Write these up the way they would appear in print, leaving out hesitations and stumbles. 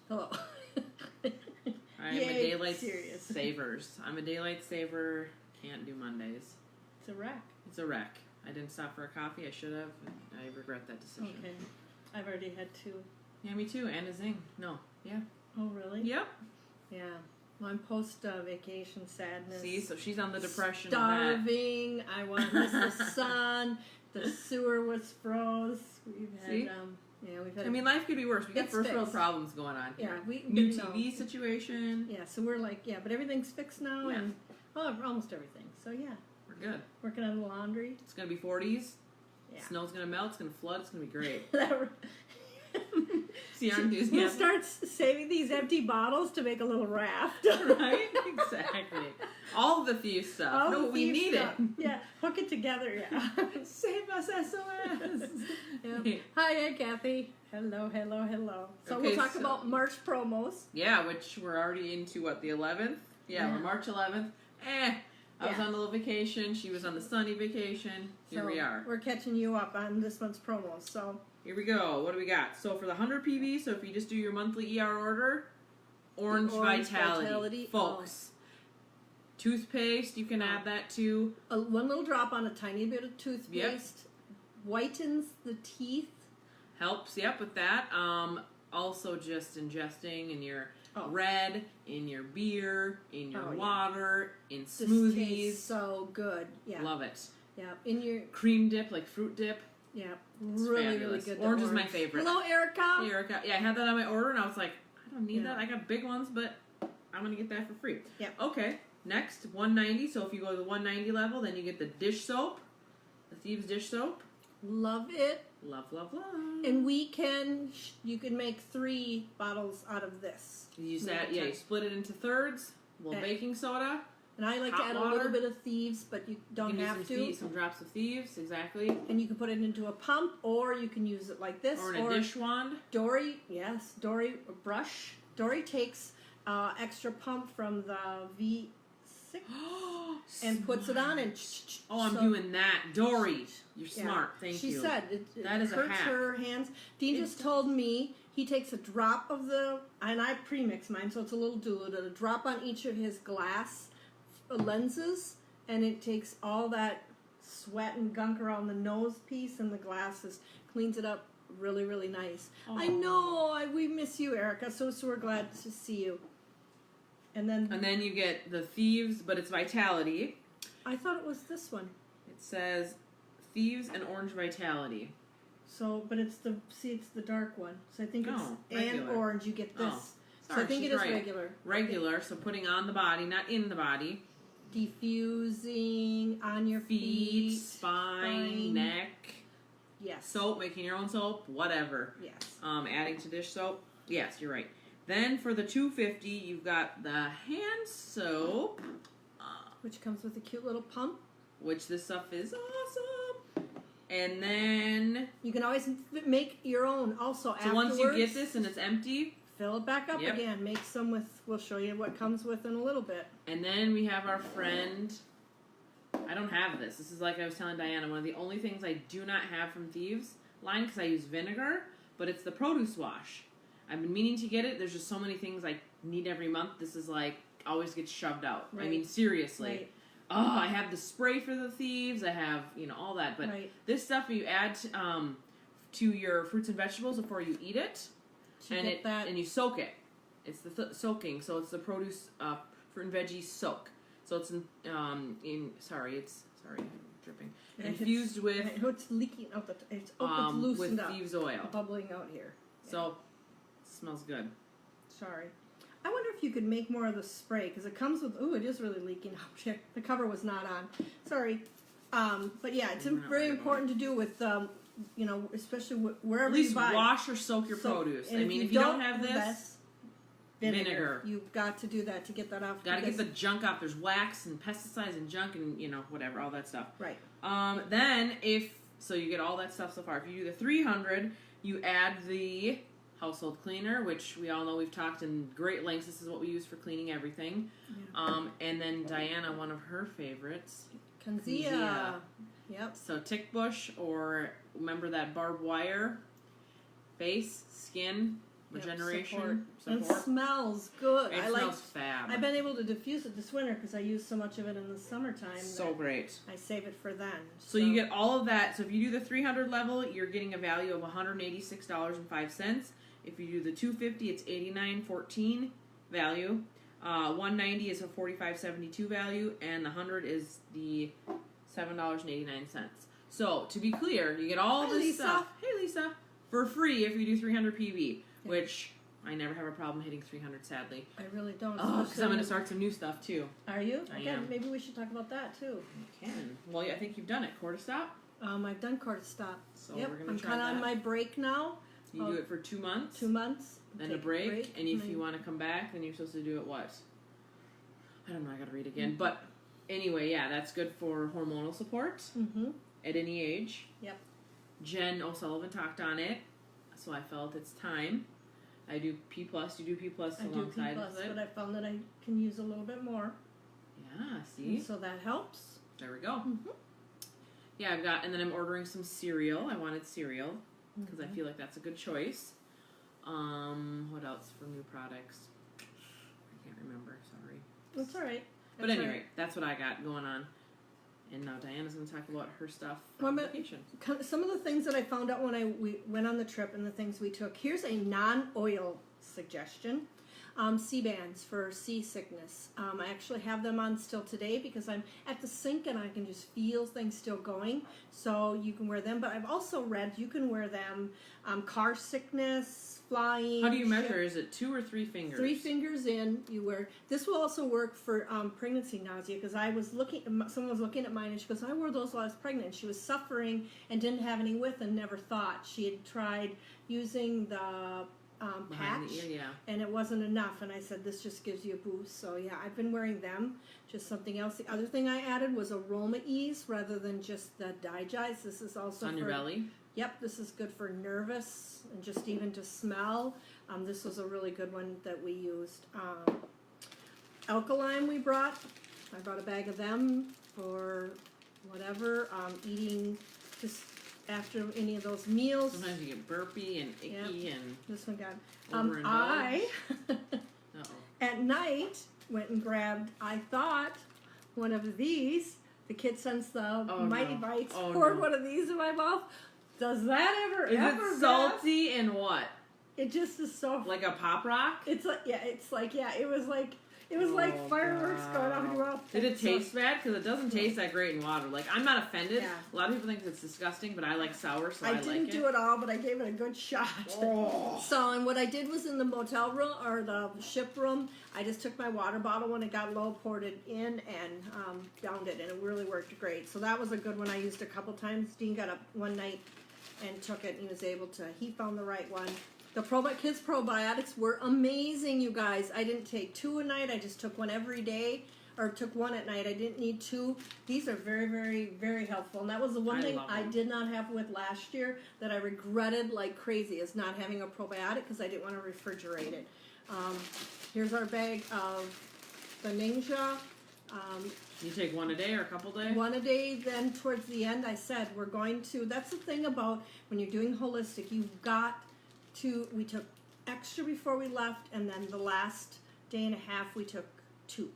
Hello. I am a Yay, daylight serious. savers. I'm a daylight saver. Can't do Mondays. It's a wreck. It's a wreck. I didn't stop for a coffee. I should have. I regret that decision. Okay. I've already had 2. Yeah, me too. And a zing. No. Yeah. Oh, really? Yep. Yeah. Well, I'm post-vacation sadness. See, so she's on the depression of that. Starving. I want to miss the sun. The sewer was froze. We've had, See? we've had. I mean, life could be worse. We got It's first world fixed. problems going on here. Yeah, we New know. TV situation. Yeah, so we're like, but everything's fixed now, Yeah. and almost everything. So yeah, We're good. working on the laundry. It's gonna be 40s. Yeah. Snow's gonna melt. It's gonna flood. It's gonna be great. See our We'll enthusiasm. start saving these empty bottles to make a little raft. Right? Exactly. All of the Thieves stuff. All No, the we thief need stuff. it. Yeah, hook it together. Yeah. Save us, SOS. Yep. Hi, Aunt Kathy. Hello, hello, hello. So Okay, we'll talk so- about March promos. Yeah, which we're already into, what, the 11th? Yeah, Yeah. we're March 11th. I was Yeah. on a little vacation. She was on the sunny vacation. Here So we are. We're catching you up on this month's promos. So Here we go. What do we got? So for the 100 PV, so if you just do your monthly ER order, Orange Vitality. Folks. Toothpaste, you can add that to. one little drop on a tiny bit of toothpaste whitens the teeth. Helps, yep, with that. Also just ingesting in your Oh. red, in your beer, in your Oh, yeah. water, in This smoothies. tastes so good. Yeah. Love it. Yeah. In your Cream dip, like fruit dip. really really fabulous. good. Orange is my favorite. Hello, Erica. Erica. Yeah, I had that on my order and I was like, I don't need Yeah. that. I got big ones, but I'm gonna get that for free. Yeah. Okay. Next, 190. So if you go to the 190 level, then you get the dish soap, the Thieves dish soap. Love it. Love, love, love. And you can make 3 bottles out of this. You use that, yeah, you split it into thirds, a little Okay. baking soda. And I like Hot to add a water. little bit of Thieves, but you don't You can have use to. some drops of Thieves, exactly. And you can put it into a pump, or you can use it like this. Or in a dish wand. Dory brush. Dory takes extra pump from the V6 and puts it on and. Oh, I'm doing that. Dory, you're smart. Thank she you. She said it That is a hurts hack. her hands. Dean just told me he takes a drop of and I premix mine, so it's a little diluted. A drop on each of his glass lenses, and it takes all that sweat and gunk around the nose piece and the glasses, cleans it up really, really nice. Oh. I know. We miss you, Erica. So we're glad to see you. And then you get the Thieves, but it's Vitality. I thought it was this one. It says Thieves and Orange Vitality. So, but it's the dark one. So I think it's and regular. orange. You get this. Oh, So I think she's it is right. regular. Regular, so putting on the body, not in the body. Diffusing on your Feet, spine, neck. Yes. Soap, making your own soap, whatever. Yes. Adding to dish soap. Yes, you're right. Then for the 250, you've got the hand soap, Which comes with a cute little pump. which this stuff is awesome. And then, You can always make your own. Also, so afterwards, once you get this and it's empty, fill it back up Yep. again. Make some with. We'll show you what comes with in a little bit. and then we have our friend. I don't have this. This is like I was telling Diana, one of the only things I do not have from Thieves line because I use vinegar, but it's the produce wash. I've been meaning to get it. There's just so many things I need every month. This is like always gets shoved out. Right. I mean, seriously. Right. Oh, I have the spray for the Thieves. I have, all that. But Right. this stuff you add to your fruits and vegetables before you eat it, To get that. and you soak it. It's the soaking, so it's the produce fruit and veggie soak. So it's I'm dripping. Infused with It's leaking out. It's loosened with up. Thieves oil. Bubbling out here. So it smells good. Sorry. I wonder if you could make more of the spray, because it comes with, it is really leaking out here. The cover was not on. Sorry. But yeah, it's We're not very worried about important to do with, especially wherever At least you buy. wash or soak your produce. And I mean, if you don't have this, invest, vinegar. You've got to do that to get that off. gotta get because- the junk off. There's wax and pesticides and junk and whatever, all that stuff. Right. Then so you get all that stuff so far. If you do the 300, you add the household cleaner, which we all know we've talked in great lengths. This is what we use for cleaning everything. Yeah. And then Diana, one of her favorites, Kanzia. Yep. so tick bush, or remember that barbed wire, face, skin, Regeneration. And smells good. It smells fab. I've been able to diffuse it this winter because I use so much of it in the summertime. So great. I save it for then. So you get all of that. So if you do the 300 level, you're getting a value of $186.05. If you do the 250, it's $89.14 value. 190 is a $45.72 value, and the 100 is the $7.89. So to be clear, you get all this Lisa. stuff. Hey Lisa, for free if you do 300 PV, which I never have a problem hitting 300. Sadly, I really don't. oh, because I'm going to start some new stuff too. Are you? I Okay, am. maybe we should talk about that too. You can. Well, I think you've done it. Quarter stop. I've done quarter stop. So Yep, we're going I'm to try kind of that. on my break now. You do it for 2 months. 2 months. Then take a break, and if then- you want to come back, then you're supposed to do it what? I don't know, I gotta read again. But anyway, yeah, that's good for hormonal support Mhm. at any age. Yep. Jen O'Sullivan talked on it, so I felt it's time. I do P+, you do P+ I do P+, alongside with it. but I found that I can use a little bit more. Yeah, see? So that helps. There we go. Mhm. Yeah, I've got, and then I'm ordering some cereal. I wanted cereal, because I Mhm. feel like that's a good choice. What else for new products? I can't remember, sorry. That's all right. But That's all anyway, that's what I got going on. And now Diana's going to talk about her stuff Well, on but- vacation. Some of the things that I found out when we went on the trip and the things we took. Here's a non-oil suggestion. C-bands for seasickness. I actually have them on still today because I'm at the sink and I can just feel things still going. So you can wear them. But I've also read you can wear them car sickness, flying. How do you measure? ship- Is it 2 or 3 fingers? 3 fingers in, you wear. This will also work for pregnancy nausea because I was someone was looking at mine and she goes, I wore those while I was pregnant. She was suffering and didn't have any with and never thought. She had tried using the Behind patch the ear, yeah. and it wasn't enough. And I said, this just gives you a boost. So yeah, I've been wearing them. Just something else. The other thing I added was Aroma Ease rather than just the Digest. This is also On your belly. Yep, this is good for nervous and just even to smell. This was a really good one that we used. Alkaline we brought. I brought a bag of them for whatever, eating just after any of those meals. Sometimes you get burpy and icky and This one got. overindulge. I, Uh-oh. at night, went and grabbed, I thought, one of these. The kid sends the Oh, Mighty no. Bites, Oh, poured no. one of these in my mouth. Does that ever, Is ever it salty and what? It just is so. Like a pop rock? It's like it was like Oh, fireworks going off in God. your mouth. Did it It's so- taste bad? Because it doesn't taste that great in water. Like, I'm not offended. Yeah. A lot of people think it's disgusting, but I like sour, so I, I like didn't it. do it all, but I gave it a good shot. Oh. So, and what I did was in the motel room or the ship room, I just took my water bottle when it got low, poured it in, and downed it, and it really worked great. So that was a good one. I used a couple times. Dean got up one night and took it, and he was able to. He found the right one. The kids probiotics were amazing, you guys. I didn't take 2 a night. I just took one every day, or took 1 at night. I didn't need 2. These are very, very, very helpful. And that was the one I thing love I them. did not have with last year that I regretted like crazy is not having a probiotic because I didn't want to refrigerate it. Here's our bag of the Ninja. You take 1 a day or a couple days? 1 a day, then towards the end I said we're going to, that's the thing about when you're doing holistic, you've got to, we took extra before we left, and then the last day and a half we took 2.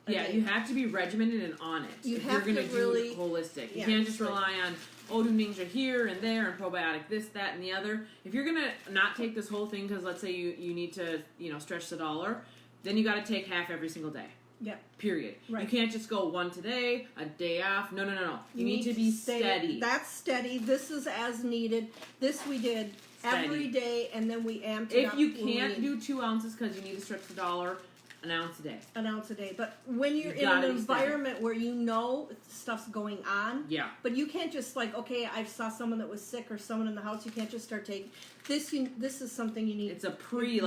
a Yeah, day. you have to be regimented and on it. You if have you're going to do really- holistic. You yeah, can't just right. rely on, oh, do Ninja here and there and probiotic this, that, and the other. If you're going to not take this whole thing because let's say you need to, stretch the dollar, then you got to take half every single day. Yep. Period. Right. You can't just go 1 today, a day off. No. You need to be stay- steady. That's steady. This is as needed. This we did Steady. every day, and then we amped it If up you when we can't need do 2 ounces because you need to stretch the dollar, an ounce a day. an ounce a day. But when you're You in an gotta be steady. environment where you know stuff's going on, Yeah. but you can't just like, okay, I saw someone that was sick or someone in the house. You can't just start taking this. This is something you need. It's a pre,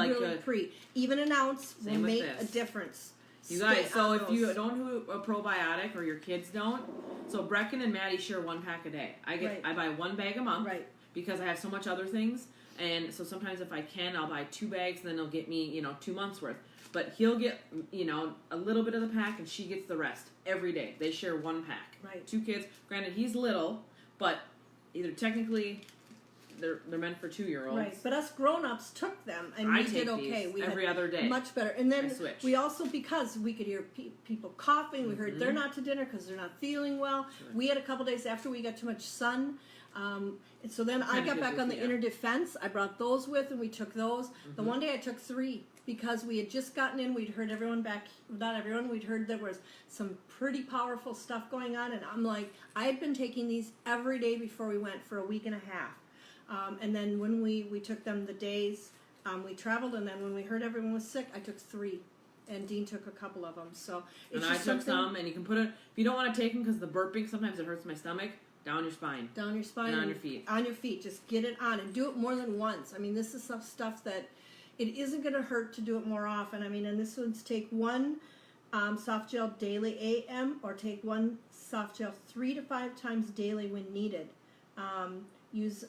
even an ounce will Same with make this. a difference. You guys, Stay so on if you those. don't do a probiotic or your kids don't, so Brecken and Maddie share 1 pack a day. Right. I buy 1 bag a month Right. because I have so much other things, and so sometimes if I can, I'll buy 2 bags, and then they'll get me 2 months worth. But he'll get a little bit of the pack, and she gets the rest every day. They share 1 pack. Right. 2 kids. Granted, he's little, but either technically they're meant for 2-year-olds. Right, but us grown-ups took them, and I we take did okay. these We every had other day. much better. And I then switch. we also, because we could hear people coughing, we heard they're not to dinner because they're not feeling well. Sure. We had a couple days after we got too much sun. And so then I Kinda got good back with on the you. inner defense. I brought those with, and we took those. The one day I took 3 because we had just gotten in. We'd heard everyone back, not everyone, we'd heard there was some pretty powerful stuff going on. And I'm like, I had been taking these every day before we went for a week and a half. And then when we took them the days we traveled, and then when we heard everyone was sick, I took 3. And Dean took a couple of them. So it's And I just took something some, and you can put it, if you don't want to take them because the burping, sometimes it hurts my stomach, down your spine. down your spine And on your feet. On your feet, just get it on and do it more than once. I mean, this is some stuff that it isn't going to hurt to do it more often. I mean, and this one's take 1 soft gel daily AM, or take 1 soft gel 3 to 5 times daily when needed. Use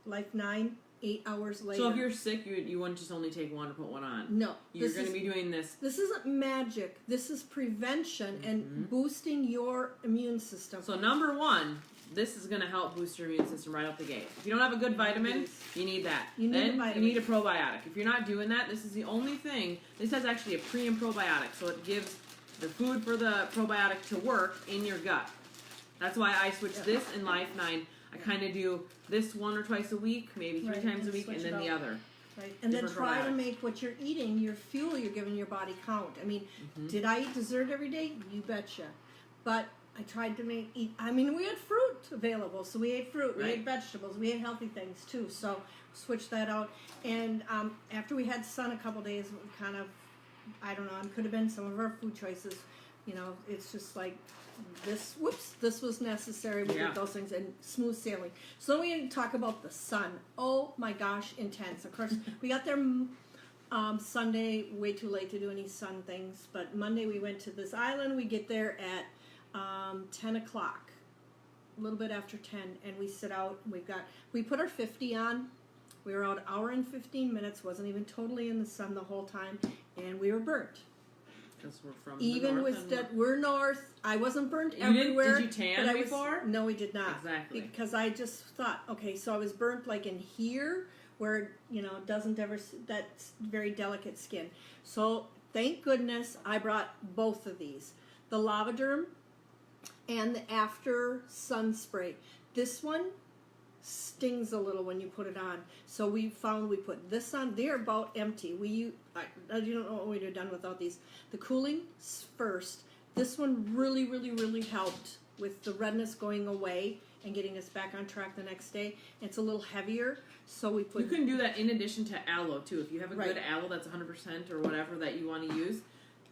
Life 9 8 hours later. So if you're sick, you wouldn't just only take 1 or put 1 on. no, You're going to be doing this. This isn't magic. This is prevention and boosting your immune system. So number 1, this is going to help boost your immune system right out the gate. If you don't have a good vitamin, you need that. You need then a vitamin. you need a probiotic. If you're not doing that, this is the only thing. This has actually a pre and probiotic, so it gives the food for the probiotic to work in your gut. That's why I switched this and Life 9. I kind of do this 1 or twice a week, maybe 3 Right, times and a week, switch and it then the out. other. Right. And then Different try to probiotics. make what you're eating, your fuel you're giving your body, count. I mean, did I eat dessert every day? You betcha. But I tried to we had fruit available, so we ate fruit, we Right. ate vegetables, we ate healthy things too, so switch that out. And after we had sun a couple days, we kind of, I don't know, it could have been some of our food choices, it's just like, this was necessary. We Yeah. did those things, and smooth sailing. So then we talk about the sun. Oh my gosh, intense. Of course, we got there Sunday, way too late to do any sun things, but Monday we went to this island. We get there at 10 o'clock, a little bit after 10, and we sit out. We put our 50 on. We were out an hour and 15 minutes, wasn't even totally in the sun the whole time, and we were burnt. Because we're from Even the north. with that, we're north. I wasn't burnt You didn't- everywhere. did you tan but before? No, we did not. Exactly. Because I just thought, okay, so I was burnt like in here, where it doesn't ever. That's very delicate skin. So thank goodness I brought both of these, the Lavaderm and the After Sun Spray. This one stings a little when you put it on. So we found we put this on. They're about empty. You don't know what we'd have done without these. The cooling first. This one really, really, really helped with the redness going away and getting us back on track the next day. It's a little heavier, so we put. You can do that in addition to aloe too. If you have a Right. good aloe that's 100% or whatever that you want to use,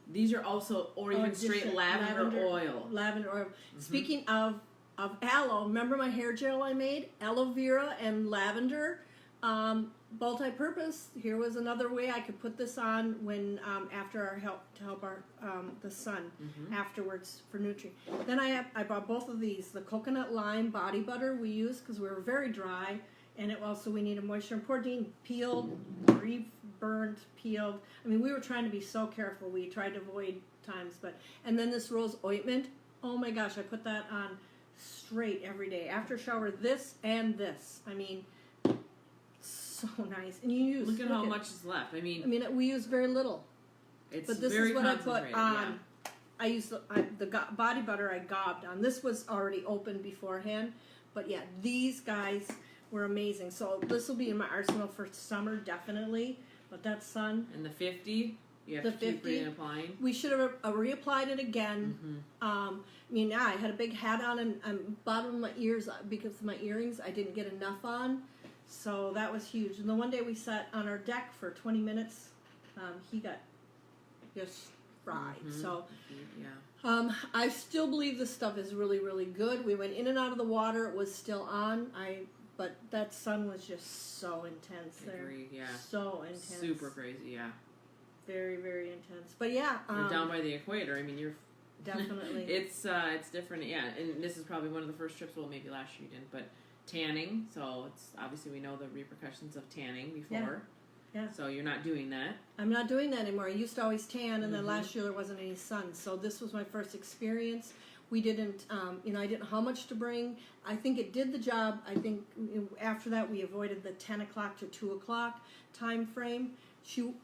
these are also, or even straight just lavender oil. Lavender oil. Speaking of aloe, remember my hair gel I made? Aloe vera and lavender, multi-purpose. Here was another way I could put this on when after our help our the sun afterwards for Nutri. Then I bought both of these, the coconut lime body butter we use because we were very dry, and it also we needed moisture. And poor Dean peeled, re-burned, peeled. I mean, we were trying to be so careful. We tried to avoid times, and then this rose ointment. Oh my gosh, I put that on straight every day after shower. This and this. I mean, so nice. And you use Look at how much is left. I mean, we use very little. it's But this very is what I put concentrated, on. I used the body butter I gobbed on. This was already open beforehand. But yeah, these guys were amazing. So this will be in my arsenal for summer, definitely. But that sun, And the 50, you have The to keep 50? reapplying. we should have reapplied it again. I had a big hat on and bottom of my ears because of my earrings. I didn't get enough on. So that was huge. And the one day we sat on our deck for 20 minutes, he got just fried. So Yeah. I still believe this stuff is really, really good. We went in and out of the water. It was still on. But that sun was just so intense there. Agreed, yeah. So intense. Super crazy, yeah. Very, very intense. But yeah. You're down by the equator. I mean, you're Definitely. it's different, yeah. And this is probably one of the first trips. Well, maybe last year you didn't, but tanning. So it's obviously we know the repercussions of tanning before. Yeah. So you're not doing that. I'm not doing that anymore. I used to always tan, and then last year there wasn't any sun. So this was my first experience. We didn't, you know, I didn't know how much to bring. I think it did the job. I think after that we avoided the 10 o'clock to 2 o'clock time frame.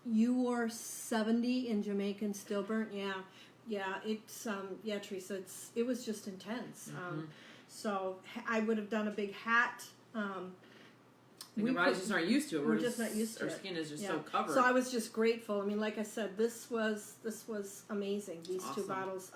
You wore 70 in Jamaican stillburnt. Yeah, it's yeah, Teresa. It was just intense. So I would have done a big hat. Our bodies just aren't used to it. We're just not used to our it. skin is just Yeah. so covered. So I was just grateful. I mean, like I said, this was amazing. These two Awesome. bottles,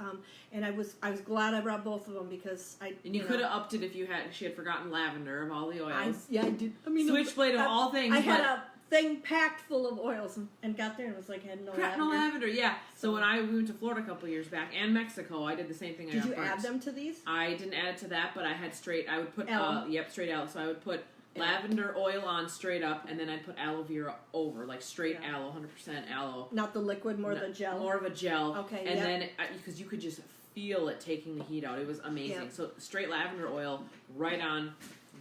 and I was glad I brought both of them because and you could have upped it if she had forgotten lavender of all the oils. I did. I mean, Switchblade of all things. I had a thing packed full of oils and got there and it was like had no crap, lavender. no lavender. Yeah. So when we went to Florida a couple years back and Mexico, I did the same thing. Did you add them to these? I didn't add it to that, but I had straight. I would put aloe. Straight aloe. So I would put lavender oil on straight up, and then I'd put aloe vera over, like straight aloe, 100% aloe. Not the liquid, more the gel. More of a gel. Okay. And then because you could just feel it taking the heat out, it was amazing. Yep. So straight lavender oil, right on.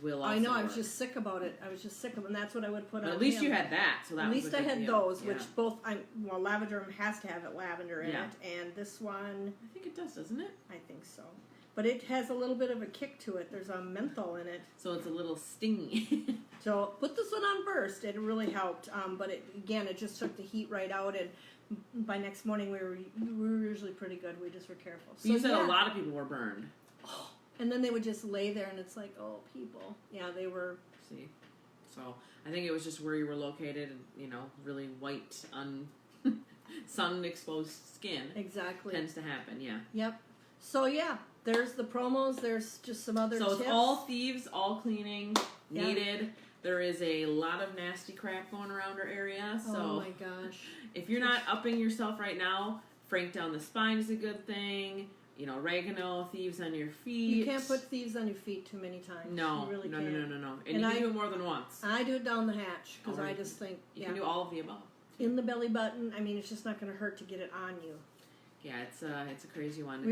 Will also I know. I was work. just sick about it. I was just sick of it, and that's what I would put But on. at least him. you had that, so that At was least a I good had deal. those, which both lavender has to have lavender in Yeah. it, and this one I think it does, doesn't it? I think so. But it has a little bit of a kick to it. There's a menthol in it. So it's a little stingy. So put this one on first. It really helped. But it just took the heat right out. And by next morning, we were usually pretty good. We just were careful. So you said a lot of people were burned. And then they would just lay there, and it's like, oh, people. Yeah, they were. See, so I think it was just where you were located, and really white, sun exposed skin. Exactly. Tends to happen. Yeah. Yep. So yeah, there's the promos. There's just some other tips. So it's all thieves, all cleaning Yeah. needed. There is a lot of nasty crap going around our area. So Oh my gosh. if you're not upping yourself right now, Frank down the spine is a good thing. Oregano, thieves on your feet. You can't put thieves on your feet too many times. No, You really no. can't. And you can do it more than once. I do it down the hatch because Oh, I just think You can do all of the above. in the belly button. I mean, it's just not going to hurt to get it on you. Yeah, it's a crazy one.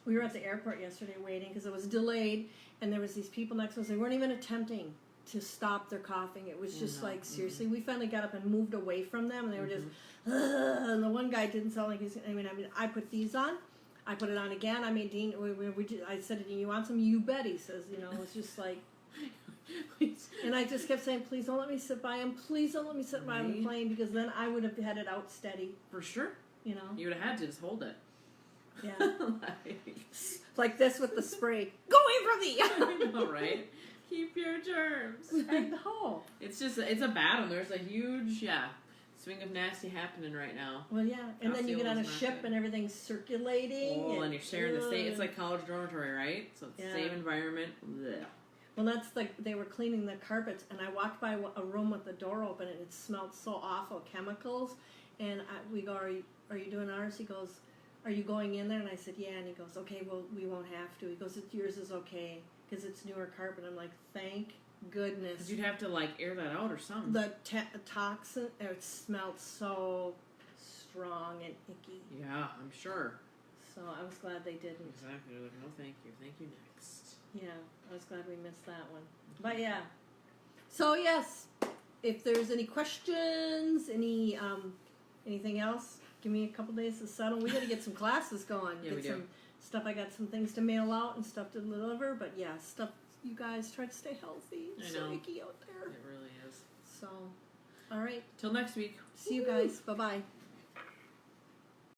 We were at the airport yesterday waiting because it was delayed, and there was these people next to us. They weren't even attempting to stop their coughing. It was just like, seriously. We finally got up and moved away from them, and they were just, and the one guy didn't sound like he's. I mean, I put these on. I put it on again. I made Dean. I said to Dean, "You want some?" You bet. He says, it's just like. And I just kept saying, "Please don't let me sit by him. Please don't let me sit by the plane because then I would have had it out steady." For sure. You would have had to just hold it. Yeah. like this with the spray. Go away from me. I know, right? Keep your germs. I know. It's a bad one. There's a huge swing of nasty happening right now. Well, yeah, and then you get on a ship and everything's circulating. Oh, and you're sharing the same. It's like college dormitory, right? So it's the same environment. Blech. Well, that's they were cleaning the carpets, and I walked by a room with the door open, and it smelled so awful, chemicals. And we go, are you doing ours? He goes, are you going in there? And I said, yeah. And he goes, okay, well, we won't have to. He goes, yours is okay because it's newer carpet. I'm like, thank goodness. 'Cause you'd have to air that out or something. The toxin, it smelled so strong and icky. Yeah, I'm sure. So I was glad they didn't. Exactly. They're like, no, thank you. Thank you next. Yeah, I was glad we missed that one. But yeah. So yes, if there's any questions, anything else, give me a couple days to settle. We got to get some classes going. Yeah, get we do. some stuff. I got some things to mail out and stuff to deliver. But yeah, stuff. You guys try to stay healthy. It's so icky out there. It really is. So, all right. Till next week. See you guys. Bye bye.